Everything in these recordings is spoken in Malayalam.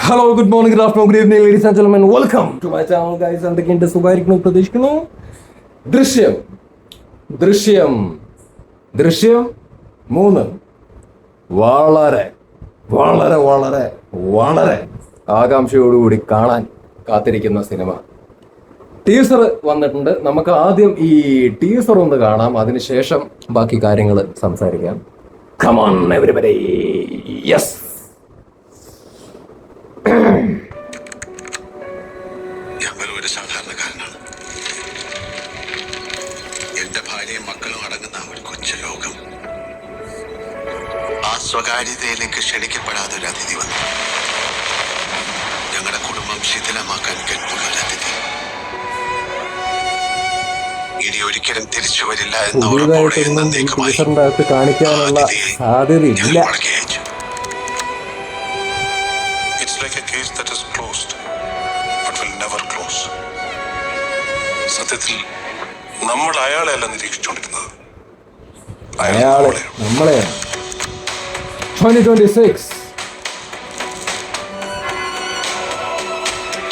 Hello, good morning, good afternoon, good evening, ladies and gentlemen, welcome to my channel guys. എന്തൊക്കെയുണ്ട്? സുഖമായിരിക്കുന്നു പ്രതീക്ഷിക്കുന്നു. ദൃശ്യം ദൃശ്യം ദൃശ്യം 3 വളരെ വളരെ വളരെ വളരെ ആകാംക്ഷയോടുകൂടി കാണാൻ കാത്തിരിക്കുന്ന സിനിമ. ടീസർ വന്നിട്ടുണ്ട്. നമുക്ക് ആദ്യം ഈ ടീസർ ഒന്ന് കാണാം, അതിനുശേഷം ബാക്കി കാര്യങ്ങൾ സംസാരിക്കാം. Come on everybody. Yes. ഞാൻ ഒരു സാധാരണക്കാരനാണ്. എന്റെ ഭാര്യയും മക്കളും അടങ്ങുന്ന ഒരു കൊച്ചു ലോകം. ആ സ്വകാര്യതയിലേക്ക് ക്ഷണിക്കപ്പെടാതെ ഒരു അതിഥി വന്നു. ഞങ്ങളുടെ കുടുംബം ശിഥിലമാക്കാൻ കെട്ടുന്നൊരു അതിഥി ഇനി ഒരിക്കലും തിരിച്ചു വരില്ല എന്ന ഉറപ്പോടെ കാണിക്കാനുള്ള സാധ്യതയില്ല. സത്യത്തിൽ നമ്മൾ അയാളെയല്ല നിരീക്ഷിച്ചുകൊണ്ടിരുന്നത്, നമ്മളെ 2026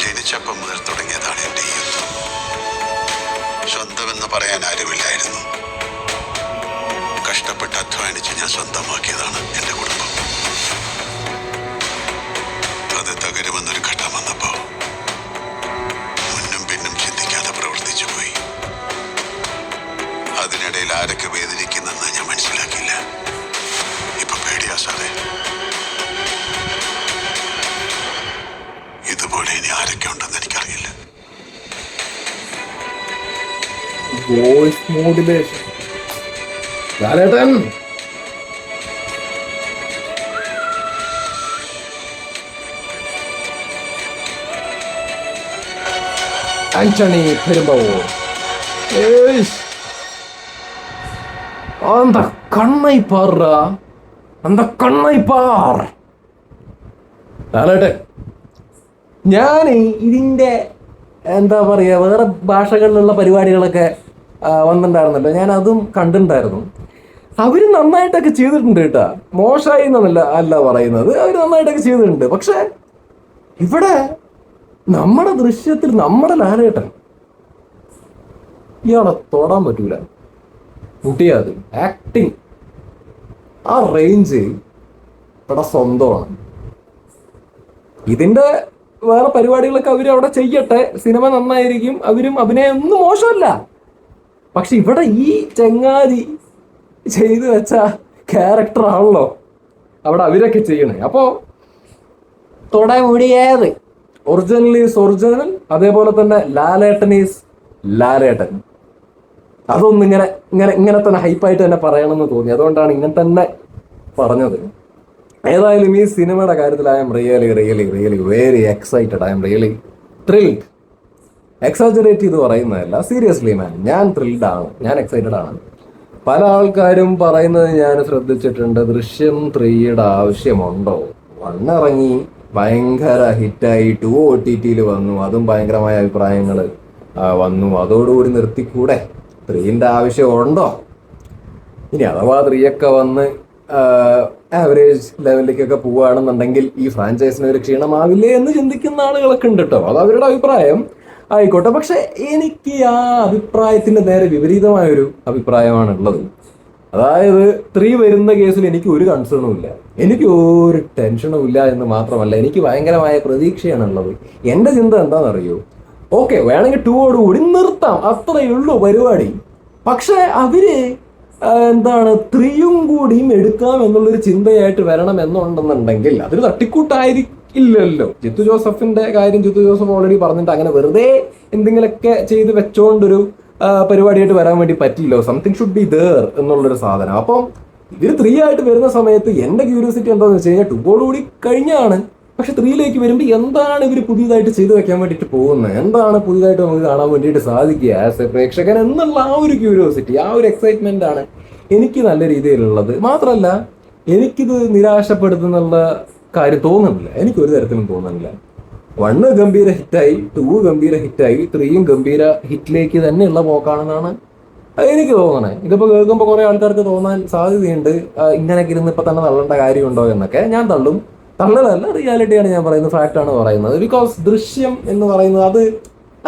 ജനിച്ചപ്പം മുതൽ തുടങ്ങിയതാണ് എന്റെ ഈ യുദ്ധം. സ്വന്തമെന്ന് പറയാൻ ആരുമില്ലായിരുന്നു. കഷ്ടപ്പെട്ട് അധ്വാനിച്ച് ഞാൻ സ്വന്തമാക്കിയതാണ് എന്റെ കുടുംബം. അത് തകരുമെന്നൊരു ഘട്ടം വന്നപ്പോ മുന്നും പിന്നും ചിന്തിക്കാതെ പ്രവർത്തിച്ചു പോയി. അതിനിടയിൽ ആരൊക്കെ വേദനിക്കുന്നെന്ന് ഞാൻ മനസ്സിലാക്കിയില്ല. ഇപ്പൊ പേടിയാ സാറേ. ഇതുപോലെ ഇനി ആരൊക്കെ ഉണ്ടെന്ന് എനിക്കറിയില്ല. വോയിസ് മോഡുലേഷൻ ലാലേട്ടൻ. ആന്റണി പെരുമ്പാവൂർ. அந்த கண்ணை பாருடா, அந்த കണ്ണൈ പാർ. ലാലേട്ടൻ, ഞാൻ ഇതിൻ്റെ എന്താ പറയുക, വേറെ ഭാഷകളിലുള്ള പരിപാടികളൊക്കെ വന്നിട്ടുണ്ടായിരുന്നല്ലോ, ഞാൻ അതും കണ്ടിട്ടുണ്ടായിരുന്നു. അവർ നന്നായിട്ടൊക്കെ ചെയ്തിട്ടുണ്ട് കേട്ടാ, മോശമായി എന്നല്ല അല്ല പറയുന്നത്, അവർ നന്നായിട്ടൊക്കെ ചെയ്തിട്ടുണ്ട്. പക്ഷെ ഇവിടെ നമ്മുടെ ദൃശ്യത്തിൽ നമ്മുടെ ലാലേട്ടൻ ഇയാളെ തൊടാൻ പറ്റൂല. കുട്ടിയത് ആക്ടിങ്, ആ റേഞ്ച് ഇവിടെ സ്വന്തമാണ്. ഇതിന്റെ വേറെ പരിപാടികളൊക്കെ അവർ അവിടെ ചെയ്യട്ടെ, സിനിമ നന്നായിരിക്കും, അവരും അഭിനയം ഒന്നും മോശമല്ല. പക്ഷെ ഇവിടെ ഈ ചങ്ങാതി ചെയ്തു വെച്ച ക്യാരക്ടറാണല്ലോ അവിടെ അവരൊക്കെ ചെയ്യണേ. അപ്പോ തൊടാൻ മുടിയേത് ഒറിജിനൽ ഈസ് ഒറിജിനൽ, അതേപോലെ തന്നെ ലാലേട്ടൻ ഈസ് ലാലേട്ടൻ. അതൊന്നും ഇങ്ങനെ തന്നെ ഹൈപ്പായിട്ട് തന്നെ പറയണമെന്ന് തോന്നി, അതുകൊണ്ടാണ് ഇങ്ങനെ തന്നെ പറഞ്ഞത്. ഏതായാലും ഈ സിനിമയുടെ കാര്യത്തിൽ I am really really really very excited. I am really thrilled. Exaggerate ചെയ്ത് പറയുന്നതല്ല, സീരിയസ്ലി മാൻ, ഞാൻ ത്രിൽഡ് ആണ്, ഞാൻ എക്സൈറ്റഡ് ആണ്. പല ആൾക്കാരും പറയുന്നത് ഞാൻ ശ്രദ്ധിച്ചിട്ടുണ്ട്, ദൃശ്യം 3യുടെ ആവശ്യമുണ്ടോ? 1 ഇറങ്ങി ഭയങ്കര ഹിറ്റായി, 2 OTT വന്നു, അതും ഭയങ്കരമായ അഭിപ്രായങ്ങൾ വന്നു. അതോടുകൂടി നിർത്തിക്കൂടെ? 3ന്റെ ആവശ്യമുണ്ടോ? ഇനി അഥവാ 3 വന്ന് ആവറേജ് ലെവലിലേക്കൊക്കെ പോവുകയാണെന്നുണ്ടെങ്കിൽ ഈ ഫ്രാഞ്ചൈസിന് ഒരു ക്ഷീണമാവില്ലേ എന്ന് ചിന്തിക്കുന്ന ആളുകളൊക്കെ ഉണ്ട് കേട്ടോ. അത് അവരുടെ അഭിപ്രായം ആയിക്കോട്ടെ. പക്ഷെ എനിക്ക് ആ അഭിപ്രായത്തിന്റെ നേരെ വിപരീതമായൊരു അഭിപ്രായമാണ് ഉള്ളത്. അതായത് 3 വരുന്ന കേസിൽ എനിക്ക് ഒരു കൺസേണും ഇല്ല, എനിക്ക് ഒരു ടെൻഷനും ഇല്ല എന്ന് മാത്രമല്ല, എനിക്ക് ഭയങ്കരമായ പ്രതീക്ഷയാണ് ഉള്ളത്. എൻ്റെ ചിന്ത എന്താണെന്നറിയോ? ഓക്കെ, വേണമെങ്കിൽ 2 നിർത്താം, അത്രയേ ഉള്ളൂ പരിപാടി. പക്ഷെ അവര് എന്താണ് 3 എടുക്കാം എന്നുള്ളൊരു ചിന്തയായിട്ട് വരണം എന്നുണ്ടെന്നുണ്ടെങ്കിൽ അതൊരു തട്ടിക്കൂട്ടായിരിക്കില്ലല്ലോ. ജിത്തു ജോസഫിന്റെ കാര്യം ജിത്തു ജോസഫ് ഓൾറെഡി പറഞ്ഞിട്ട് അങ്ങനെ വെറുതെ എന്തെങ്കിലുമൊക്കെ ചെയ്ത് വെച്ചോണ്ടൊരു പരിപാടിയായിട്ട് വരാൻ വേണ്ടി പറ്റില്ലോ. സംതിങ് ഷുഡ് ബി ദർ എന്നുള്ളൊരു സാധനം. അപ്പം ഇവർ 3 ആയിട്ട് വരുന്ന സമയത്ത് എൻ്റെ ക്യൂരിയോസിറ്റി എന്താണെന്ന് വെച്ച് കഴിഞ്ഞാൽ 2 കഴിഞ്ഞാണ്. പക്ഷെ 3 വരുമ്പോൾ എന്താണ് ഇവർ പുതിയതായിട്ട് ചെയ്തു വെക്കാൻ വേണ്ടിയിട്ട് പോകുന്നത്, എന്താണ് പുതിയതായിട്ട് നമുക്ക് കാണാൻ വേണ്ടിയിട്ട് സാധിക്കുക ആസ് എ പ്രേക്ഷകൻ എന്നുള്ള ആ ഒരു ക്യൂരിയോസിറ്റി, ആ ഒരു എക്സൈറ്റ്മെന്റ് ആണ് എനിക്ക് നല്ല രീതിയിലുള്ളത്. മാത്രമല്ല എനിക്കിത് നിരാശപ്പെടുത്തുന്നുള്ള കാര്യം തോന്നുന്നില്ല, എനിക്കൊരു തരത്തിലും തോന്നുന്നില്ല. 1 ഗംഭീര ഹിറ്റായി, 2 ഗംഭീര ഹിറ്റായി, 3 ഗംഭീര ഹിറ്റിലേക്ക് തന്നെയുള്ള പോക്കാണെന്നാണ് എനിക്ക് തോന്നണേ. ഇതിപ്പോൾ കേൾക്കുമ്പോൾ കുറേ ആൾക്കാർക്ക് തോന്നാൻ സാധ്യതയുണ്ട് ഇങ്ങനെയൊക്കെ ഇരുന്ന് ഇപ്പം തന്നെ തള്ളേണ്ട കാര്യമുണ്ടോ എന്നൊക്കെ. ഞാൻ തള്ളും. തള്ളലല്ല, റിയാലിറ്റിയാണ് ഞാൻ പറയുന്നത്, ഫാക്റ്റാണ് പറയുന്നത്. ബിക്കോസ് ദൃശ്യം എന്ന് പറയുന്നത്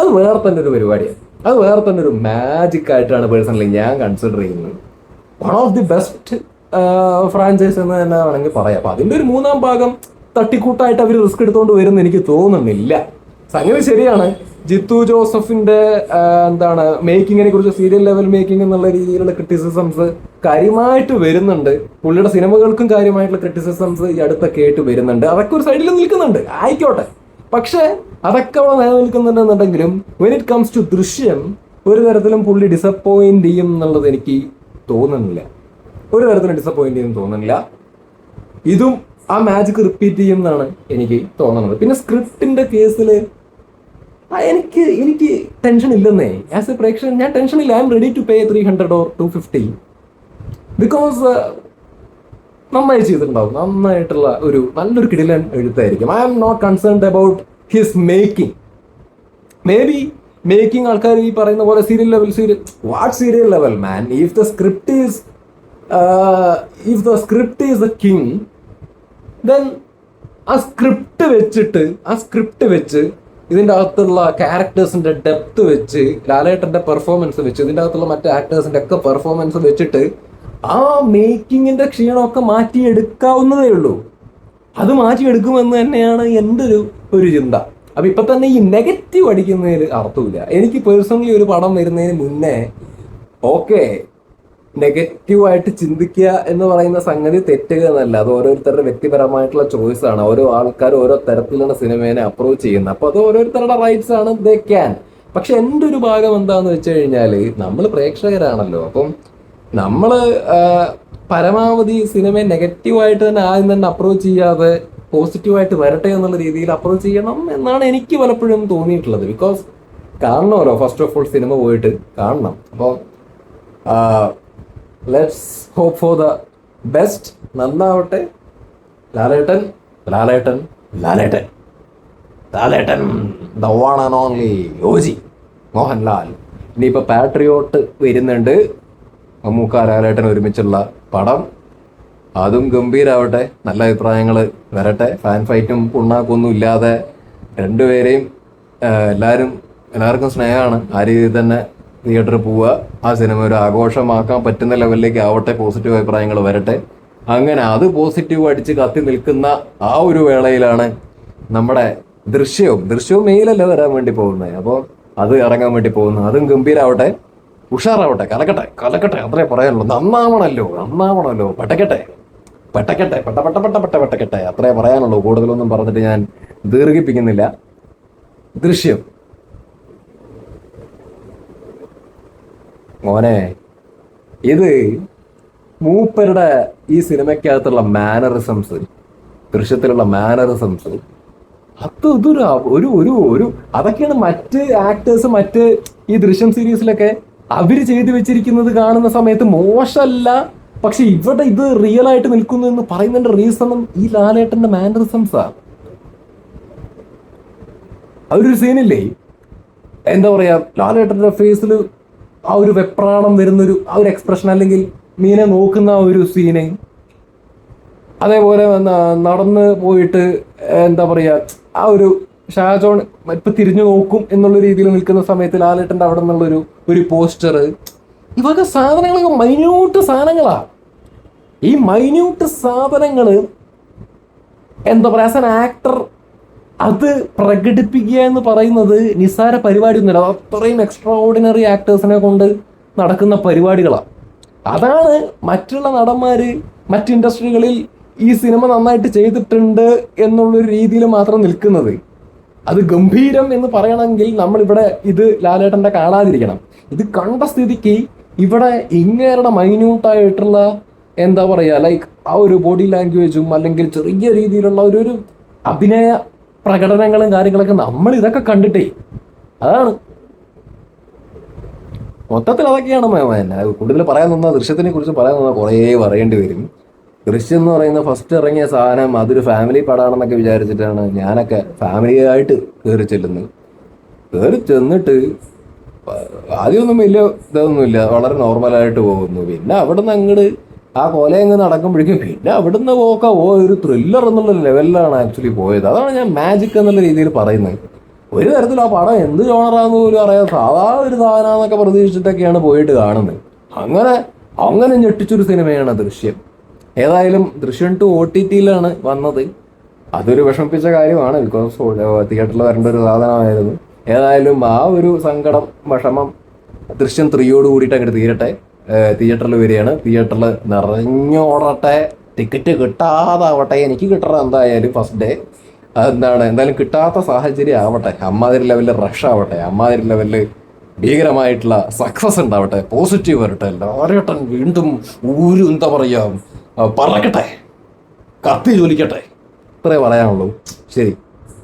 അത് വേറെ തന്നെ ഒരു പരിപാടിയാണ്. അത് വേറെ തന്നെ ഒരു മാജിക് ആയിട്ടാണ് പേഴ്സണലി ഞാൻ കൺസിഡർ ചെയ്യുന്നത്. One of the best franchise എന്ന് തന്നെ വേണമെങ്കിൽ പറയാം. അപ്പൊ അതിന്റെ ഒരു മൂന്നാം ഭാഗം തട്ടിക്കൂട്ടായിട്ട് അവർ റിസ്ക് എടുത്തുകൊണ്ട് വരുമെന്ന് എനിക്ക് തോന്നുന്നില്ല. സംഗതി ശരിയാണ്, ജിത്തു ജോസഫിന്റെ എന്താണ് മേക്കിങ്ങിനെ കുറിച്ച്, സീരിയൽ ലെവൽ മേക്കിംഗ് എന്നുള്ള രീതിയിലുള്ള ക്രിറ്റിസിസംസ് കാര്യമായിട്ട് വരുന്നുണ്ട്. പുള്ളിയുടെ സിനിമകൾക്കും കാര്യമായിട്ടുള്ള ക്രിറ്റിസിസംസ് ഈ അടുത്തൊക്കെ ആയിട്ട് വരുന്നുണ്ട്. അതൊക്കെ ഒരു സൈഡിൽ നിൽക്കുന്നുണ്ട്, ആയിക്കോട്ടെ. പക്ഷെ അതൊക്കെ അവിടെ നിലനിൽക്കുന്നുണ്ടെന്നുണ്ടെങ്കിലും വെൻ ഇറ്റ് കംസ് ടു ദൃശ്യം ഒരു തരത്തിലും പുള്ളി ഡിസപ്പോയിന്റ് ചെയ്യും എന്നുള്ളത് എനിക്ക് തോന്നുന്നില്ല. ഒരു തരത്തിലും ഡിസപ്പോയിന്റ് ചെയ്യും തോന്നുന്നില്ല. ഇതും ആ മാജിക് റിപ്പീറ്റ് ചെയ്യും എന്നാണ് എനിക്ക് തോന്നുന്നത്. പിന്നെ സ്ക്രിപ്റ്റിന്റെ കേസിൽ എനിക്ക് ടെൻഷൻ ഇല്ലെന്നേ. ആസ് എ പ്രേക്ഷകൻ ഞാൻ ടെൻഷൻ ഇല്ല. I am ready to pay 300 or 250 because നന്നായി ചെയ്തിട്ടുണ്ടാവും. നന്നായിട്ടുള്ള നല്ലൊരു കിടിലൻ എഴുത്തായിരിക്കും. I am not concerned about his making. Maybe making ആൾക്കാർ ഈ പറയുന്ന പോലെ serial level man, if the script is the king, then ആ സ്ക്രിപ്റ്റ് വെച്ച് ഇതിൻ്റെ അകത്തുള്ള ക്യാരക്ടേഴ്സിന്റെ ഡെപ്ത് വെച്ച്, ലാലേട്ടന്റെ പെർഫോമൻസ് വെച്ച്, ഇതിൻ്റെ അകത്തുള്ള മറ്റു ആക്ടേഴ്സിന്റെ ഒക്കെ പെർഫോമൻസ് വെച്ചിട്ട് ആ മേക്കിങ്ങിന്റെ ക്ഷീണമൊക്കെ മാറ്റിയെടുക്കാവുന്നതേ ഉള്ളൂ. അത് മാറ്റിയെടുക്കുമെന്ന് തന്നെയാണ് എൻ്റെ ഒരു ചിന്ത. അപ്പൊ ഇപ്പൊ തന്നെ ഈ നെഗറ്റീവ് അടിക്കുന്നതിൽ അർത്ഥമില്ല. എനിക്ക് പേഴ്സണലി ഒരു പടം വരുന്നതിന് മുന്നേ ഓക്കെ നെഗറ്റീവായിട്ട് ചിന്തിക്കുക എന്ന് പറയുന്ന സംഗതി തെറ്റുക എന്നല്ല, അത് ഓരോരുത്തരുടെ വ്യക്തിപരമായിട്ടുള്ള ചോയ്സ് ആണ്. ഓരോ ആൾക്കാർ ഓരോ തരത്തിലാണ് സിനിമേനെ അപ്രോച്ച് ചെയ്യുന്നത്. അപ്പൊ അത് ഓരോരുത്തരുടെ റൈറ്റ്സ് ആണ്, ദേ ക്യാൻ. പക്ഷെ എൻ്റെ ഒരു ഭാഗം എന്താന്ന് വെച്ച് കഴിഞ്ഞാല് നമ്മൾ പ്രേക്ഷകരാണല്ലോ. അപ്പം നമ്മള് പരമാവധി സിനിമയെ നെഗറ്റീവായിട്ട് തന്നെ ആദ്യം തന്നെ അപ്രോച്ച് ചെയ്യാതെ പോസിറ്റീവായിട്ട് വരട്ടെ എന്നുള്ള രീതിയിൽ അപ്രോച്ച് ചെയ്യണം എന്നാണ് എനിക്ക് പലപ്പോഴും തോന്നിയിട്ടുള്ളത്. ബിക്കോസ് കാണണമല്ലോ, ഫസ്റ്റ് ഓഫ് ഓൾ സിനിമ പോയിട്ട് കാണണം. അപ്പോൾ let's hope for the best. നന്നാവട്ടെ. Lalettan the one and only OG Mohanlal. ഇനിയിപ്പോൾ പാട്രിയോട്ട് വരുന്നുണ്ട്, മമ്മൂക്ക ലാലേട്ടൻ ഒരുമിച്ചുള്ള പടം. അതും ഗംഭീരാവട്ടെ, നല്ല അഭിപ്രായങ്ങൾ വരട്ടെ. ഫാൻ ഫൈറ്റും പുണ്ണാക്കൊന്നും ഇല്ലാതെ രണ്ടുപേരെയും എല്ലാവർക്കും സ്നേഹമാണ്. ആ രീതിയിൽ തന്നെ തിയേറ്ററിൽ പോവുക, ആ സിനിമ ഒരു ആഘോഷമാക്കാൻ പറ്റുന്ന ലെവലിലേക്ക് ആവട്ടെ. പോസിറ്റീവ് അഭിപ്രായങ്ങൾ വരട്ടെ. അങ്ങനെ അത് പോസിറ്റീവ് അടിച്ച് കത്തി നിൽക്കുന്ന ആ ഒരു വേളയിലാണ് നമ്മുടെ ദൃശ്യവും മെയിലല്ല വരാൻ വേണ്ടി പോകുന്നത്. അപ്പോൾ അത് ഇറങ്ങാൻ വേണ്ടി പോകുന്നു. അതും ഗംഭീരാവട്ടെ, ഉഷാറാവട്ടെ, കലക്കട്ടെ അത്രേ പറയാനുള്ളൂ. നന്നാവണമല്ലോ, പെട്ടക്കട്ടെ അത്രേ പറയാനുള്ളൂ. കൂടുതലൊന്നും പറഞ്ഞിട്ട് ഞാൻ ദീർഘിപ്പിക്കുന്നില്ല. ദൃശ്യം മോനെ, ഇത് മൂപ്പരുടെ ഈ സിനിമയ്ക്കകത്തുള്ള മാനറിസംസ്, ദൃശ്യത്തിലുള്ള മാനറിസംസ്, അതൊക്കെയാണ് മറ്റ് ആക്ടേഴ്സ് മറ്റ് ഈ ദൃശ്യം സീരീസിലൊക്കെ അവര് ചെയ്തു വെച്ചിരിക്കുന്നത് കാണുന്ന സമയത്ത് മോശമല്ല. പക്ഷെ ഇവിടെ ഇത് റിയൽ ആയിട്ട് നിൽക്കുന്നു എന്ന് പറയുന്നതിന്റെ റീസണും ഈ ലാലേട്ടന്റെ മാനറിസംസാ. അവരൊരു സീനില്ലേ, എന്താ പറയാ, ലാലേട്ടന്റെ ഫേസിൽ ആ ഒരു വെപ്രാണം വരുന്നൊരു ആ ഒരു എക്സ്പ്രഷൻ, അല്ലെങ്കിൽ മീനെ നോക്കുന്ന ആ ഒരു സീന്, അതേപോലെ നടന്ന് പോയിട്ട് എന്താ പറയാ ആ ഒരു ഷാജോൺ ഇപ്പൊ തിരിഞ്ഞു നോക്കും എന്നുള്ള രീതിയിൽ നിൽക്കുന്ന സമയത്ത് ലാലേട്ടന്റെ അവിടെ നിന്നുള്ള ഒരു പോസ്റ്റർ, ഇവക സാധനങ്ങളൊക്കെ മൈന്യൂട്ട് സാധനങ്ങളാ. ഈ മൈന്യൂട്ട് സാധനങ്ങള് എന്താ പറയാ, ആസ് ആൻ ആക്ടർ അത് പ്രകടിപ്പിക്കുക എന്ന് പറയുന്നത് നിസ്സാര പരിപാടി ഒന്നുമില്ല. അത്രയും എക്സ്ട്രാ ഓർഡിനറി ആക്ടേഴ്സിനെ കൊണ്ട് നടക്കുന്ന പരിപാടികളാണ്. അതാണ് മറ്റുള്ള നടന്മാര് മറ്റ് ഇൻഡസ്ട്രികളിൽ ഈ സിനിമ നന്നായിട്ട് ചെയ്തിട്ടുണ്ട് എന്നുള്ളൊരു രീതിയിൽ മാത്രം നിൽക്കുന്നത്. അത് ഗംഭീരം എന്ന് പറയണമെങ്കിൽ നമ്മളിവിടെ ഇത് ലാലേട്ടൻ്റെ കാണാതിരിക്കണം. ഇത് കണ്ട സ്ഥിതിക്ക് ഇവിടെ ഇങ്ങേരുടെ മൈന്യൂട്ടായിട്ടുള്ള എന്താ പറയുക, ലൈക്ക് ആ ഒരു ബോഡി ലാംഗ്വേജും അല്ലെങ്കിൽ ചെറിയ രീതിയിലുള്ള ഒരു അഭിനയ പ്രകടനങ്ങളും കാര്യങ്ങളൊക്കെ നമ്മൾ ഇതൊക്കെ കണ്ടിട്ടേ, അതാണ് മൊത്തത്തിൽ അതൊക്കെയാണ് കൂടുതൽ പറയാൻ നിന്ന ദൃശ്യത്തിനെ കുറിച്ച് പറയാൻ നിന്നാൽ കുറേ പറയേണ്ടി വരും. ദൃശ്യം എന്ന് പറയുന്ന ഫസ്റ്റ് ഇറങ്ങിയ സാധനം അതൊരു ഫാമിലി പടമാണെന്നൊക്കെ വിചാരിച്ചിട്ടാണ് ഞാനൊക്കെ ഫാമിലിയായിട്ട് കയറി ചെന്നിട്ട് ആദ്യമൊന്നും വലിയ ഇതൊന്നുമില്ല, വളരെ നോർമലായിട്ട് പോകുന്നു. പിന്നെ അവിടെ നിന്ന് അങ്ങോട്ട് ആ കൊലയങ്ങ് നടക്കുമ്പോഴേക്കും പിന്നെ അവിടുന്ന് ഒരു ത്രില്ലർ എന്നുള്ള ലെവലിലാണ് ആക്ച്വലി പോയത്. അതാണ് ഞാൻ മാജിക് എന്നുള്ള രീതിയിൽ പറയുന്നത്. ഒരു തരത്തിൽ ആ പടം എന്ത് ജോണറാന്ന് പോലും അറിയാതെ സാധാ ഒരു സാധനമെന്നൊക്കെ പ്രതീക്ഷിച്ചിട്ടൊക്കെയാണ് പോയിട്ട് കാണുന്നത്. അങ്ങനെ ഞെട്ടിച്ചൊരു സിനിമയാണ് ദൃശ്യം. ഏതായാലും ദൃശ്യം 2 OTT-യിലാണ് വന്നത്. അതൊരു വിഷമിപ്പിച്ച കാര്യമാണ്, ബിക്കോസ് തിയേറ്ററിൽ വരേണ്ട ഒരു സാധനമായിരുന്നു. ഏതായാലും ആ ഒരു സങ്കടം, വിഷമം ദൃശ്യം 3യോട് കൂടിയിട്ട് അങ്ങോട്ട് തീരട്ടെ. തിയേറ്ററിൽ വരികയാണ്. തിയേറ്ററിൽ നിറഞ്ഞോടട്ടെ. ടിക്കറ്റ് കിട്ടാതാവട്ടെ. എനിക്ക് കിട്ടണം എന്തായാലും ഫസ്റ്റ് ഡേ. എന്തായാലും കിട്ടാത്ത സാഹചര്യം ആവട്ടെ. അമ്മാതിരി ലെവലിൽ റഷ് ആവട്ടെ. അമ്മാതിരി ലെവലിൽ ഭീകരമായിട്ടുള്ള സക്സസ് ഉണ്ടാവട്ടെ. പോസിറ്റീവ് വരട്ടെ. ലാലേട്ടൻ വീണ്ടും എന്താ പറയുക, പറക്കട്ടെ, കത്തി ജ്വലിക്കട്ടെ. ഇത്രേ പറയാനുള്ളൂ. ശരി.